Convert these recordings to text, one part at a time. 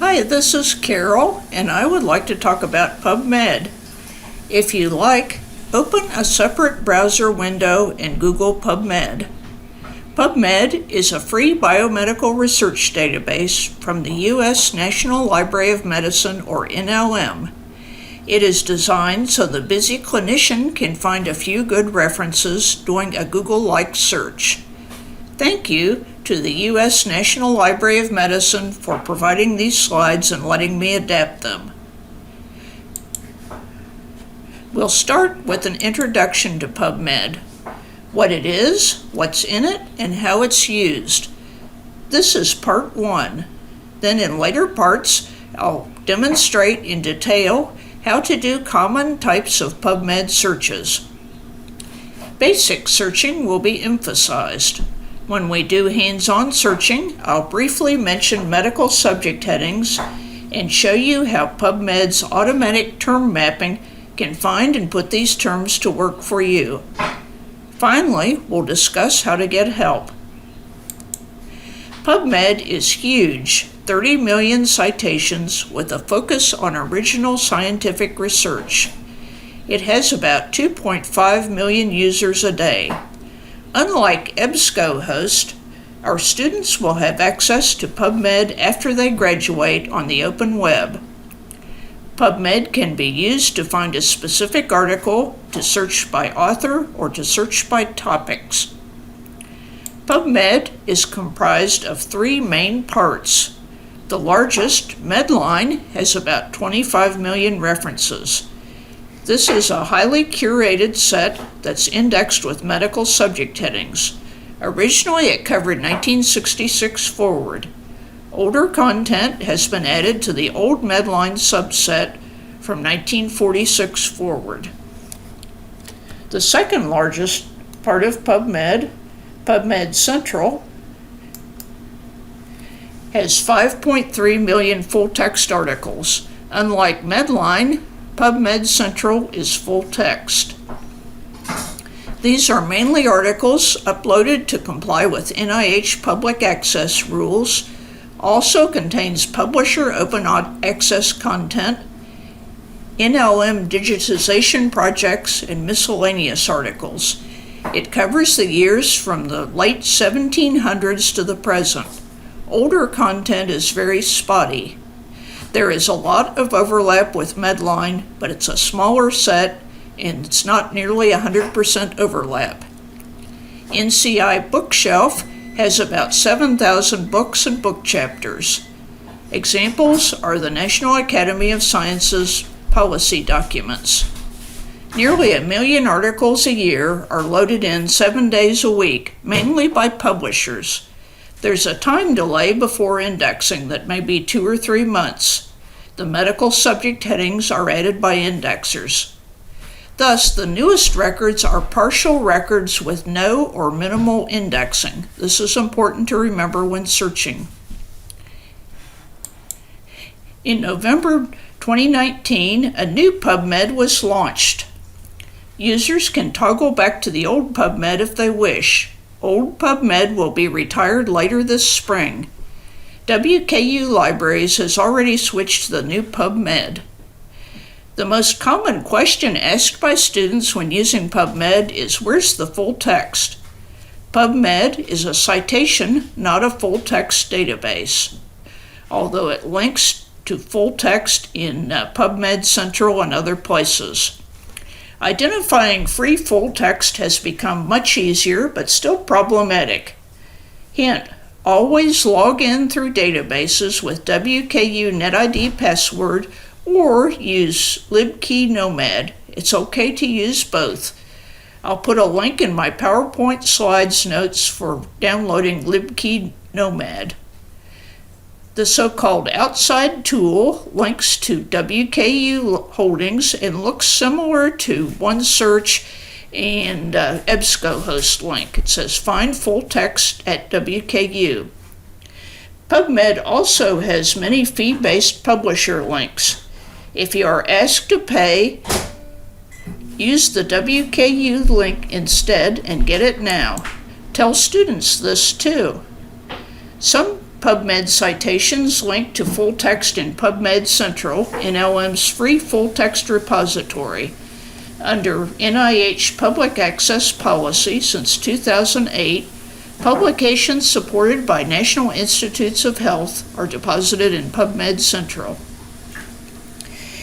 Hi, this is Carol, and I would like to talk about PubMed. If you like, open a separate browser window in Google PubMed. PubMed is a free biomedical research database from the U.S. National Library of Medicine, or NLM. It is designed so the busy clinician can find a few good references doing a Google-like search. Thank you to the U.S. National Library of Medicine for providing these slides and letting me adapt them. We'll start with an introduction to PubMed, what it is, what's in it, and how it's used. This is part 1. Then in later parts, I'll demonstrate in detail how to do common types of PubMed searches. Basic searching will be emphasized. When we do hands-on searching, I'll briefly mention medical subject headings and show you how PubMed's automatic term mapping can find and put these terms to work for you. Finally, we'll discuss how to get help. PubMed is huge, 30 million citations with a focus on original scientific research. It has about 2.5 million users a day. Unlike EBSCOhost, our students will have access to PubMed after they graduate on the open web. PubMed can be used to find a specific article, to search by author, or to search by topics. PubMed is comprised of 3 main parts. The largest, Medline, has about 25 million references. This is a highly curated set that's indexed with medical subject headings. Originally, it covered 1966 forward. Older content has been added to the old Medline subset from 1946 forward. The second largest part of PubMed, PubMed Central, has 5.3 million full-text articles. Unlike Medline, PubMed Central is full text. These are mainly articles uploaded to comply with NIH public access rules, also contains publisher open access content, NLM digitization projects, and miscellaneous articles. It covers the years from the late 1700s to the present. Older content is very spotty. There is a lot of overlap with Medline, but it's a smaller set and it's not nearly 100% overlap. NCI Bookshelf has about 7,000 books and book chapters. Examples are the National Academy of Sciences policy documents. Nearly 1 million articles a year are loaded in 7 days a week, mainly by publishers. There's a time delay before indexing that may be 2 or 3 months. The medical subject headings are added by indexers. Thus, the newest records are partial records with no or minimal indexing. This is important to remember when searching. In November 2019, a new PubMed was launched. Users can toggle back to the old PubMed if they wish. Old PubMed will be retired later this spring. WKU Libraries has already switched to the new PubMed. The most common question asked by students when using PubMed is, where's the full text? PubMed is a citation, not a full text database, although it links to full text in PubMed Central and other places. Identifying free full text has become much easier, but still problematic. Hint, always log in through databases with WKU NetID password or use LibKey Nomad. It's okay to use both. I'll put a link in my PowerPoint slides notes for downloading LibKey Nomad. The so-called outside tool links to WKU holdings and looks similar to OneSearch and EBSCOhost link. It says find full text at WKU. PubMed also has many fee-based publisher links. If you are asked to pay, use the WKU link instead and get it now. Tell students this too. Some PubMed citations link to full text in PubMed Central, NLM's free full text repository. Under NIH Public Access Policy since 2008, publications supported by National Institutes of Health are deposited in PubMed Central.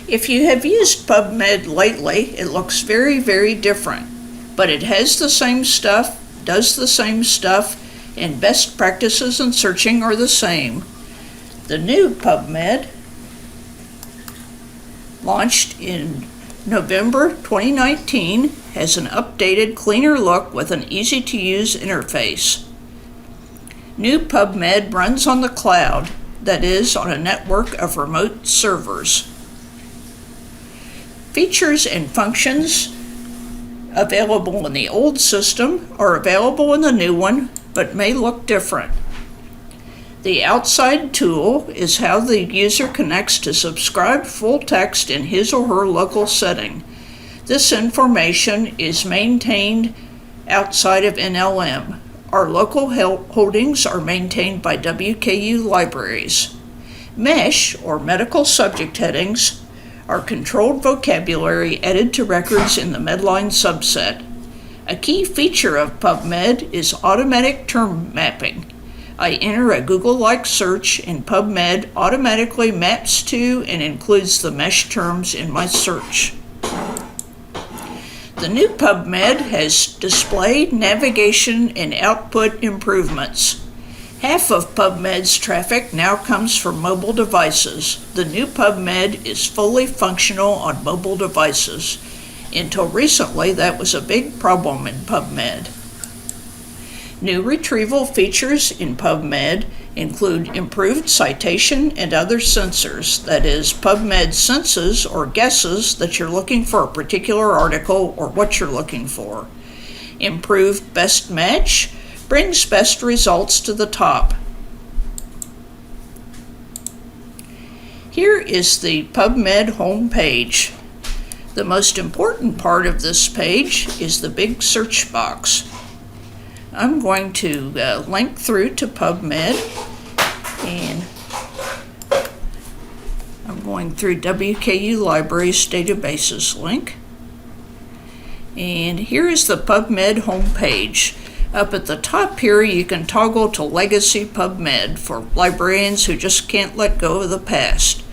If you have used PubMed lately, it looks very, very different, but it has the same stuff, does the same stuff, and best practices in searching are the same. The new PubMed, launched in November 2019, has an updated, cleaner look with an easy-to-use interface. New PubMed runs on the cloud, that is, on a network of remote servers. Features and functions available in the old system are available in the new one, but may look different. The outside tool is how the user connects to subscribed full text in his or her local setting. This information is maintained outside of NLM. Our local holdings are maintained by WKU Libraries. MESH, or medical subject headings, are controlled vocabulary added to records in the Medline subset. A key feature of PubMed is automatic term mapping. I enter a Google-like search and PubMed automatically maps to and includes the MESH terms in my search. The new PubMed has display, navigation, and output improvements. Half of PubMed's traffic now comes from mobile devices. The new PubMed is fully functional on mobile devices. Until recently, that was a big problem in PubMed. New retrieval features in PubMed include improved citation and other sensors, that is, PubMed senses or guesses that you're looking for a particular article or what you're looking for. Improved best match brings best results to the top. Here is the PubMed home page. The most important part of this page is the big search box. I'm going to link through to PubMed, and I'm going through WKU Libraries databases link. And here is the PubMed home page. Up at the top here, you can toggle to Legacy PubMed for librarians who just can't let go of the past.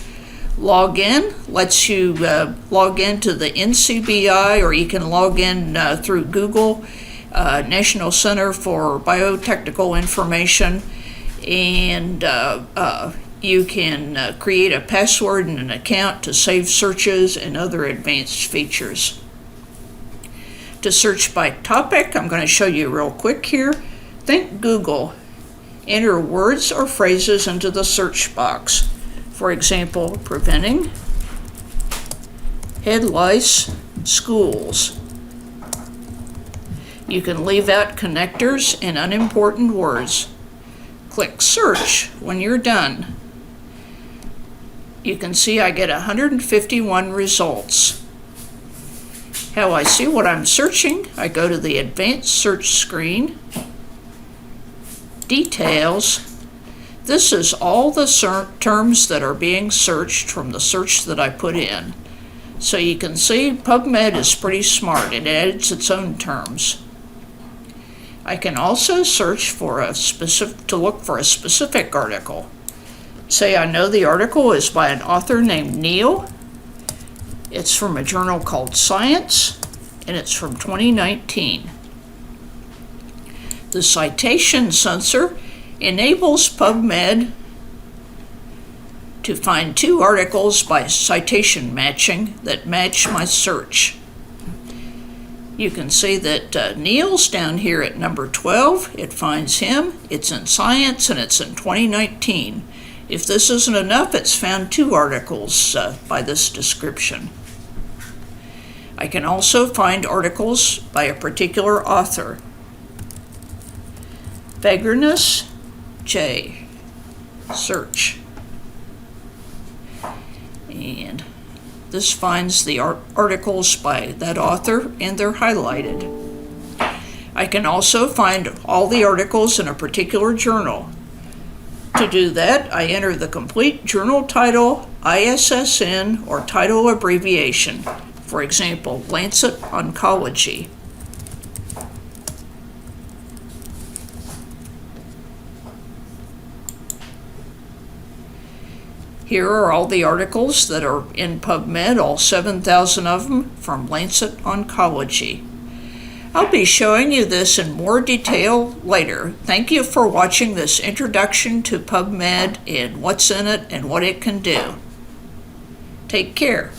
Login lets you log into the NCBI, or you can log in through Google, National Center for Biotechnical Information, and you can create a password and an account to save searches and other advanced features. To search by topic, I'm going to show you real quick here. Think Google. Enter words or phrases into the search box. For example, preventing head lice schools. You can leave out connectors and unimportant words. Click search when you're done. You can see I get 151 results. How I see what I'm searching, I go to the advanced search screen, details. This is all the terms that are being searched from the search that I put in. So you can see PubMed is pretty smart. It adds its own terms. I can also search for to look for a specific article. Say I know the article is by an author named Neil. It's from a journal called Science, and it's from 2019. The citation sensor enables PubMed to find 2 articles by citation matching that match my search. You can see that Neil's down here at number 12. It finds him. It's in Science, and it's in 2019. If this isn't enough, it's found 2 articles by this description. I can also find articles by a particular author. Vagueness, J. Search. And this finds the articles by that author, and they're highlighted. I can also find all the articles in a particular journal. To do that, I enter the complete journal title, ISSN, or title abbreviation. For example, Lancet Oncology. Here are all the articles that are in PubMed, all 7,000 of them, from Lancet Oncology. I'll be showing you this in more detail later. Thank you for watching this introduction to PubMed and what's in it and what it can do. Take care.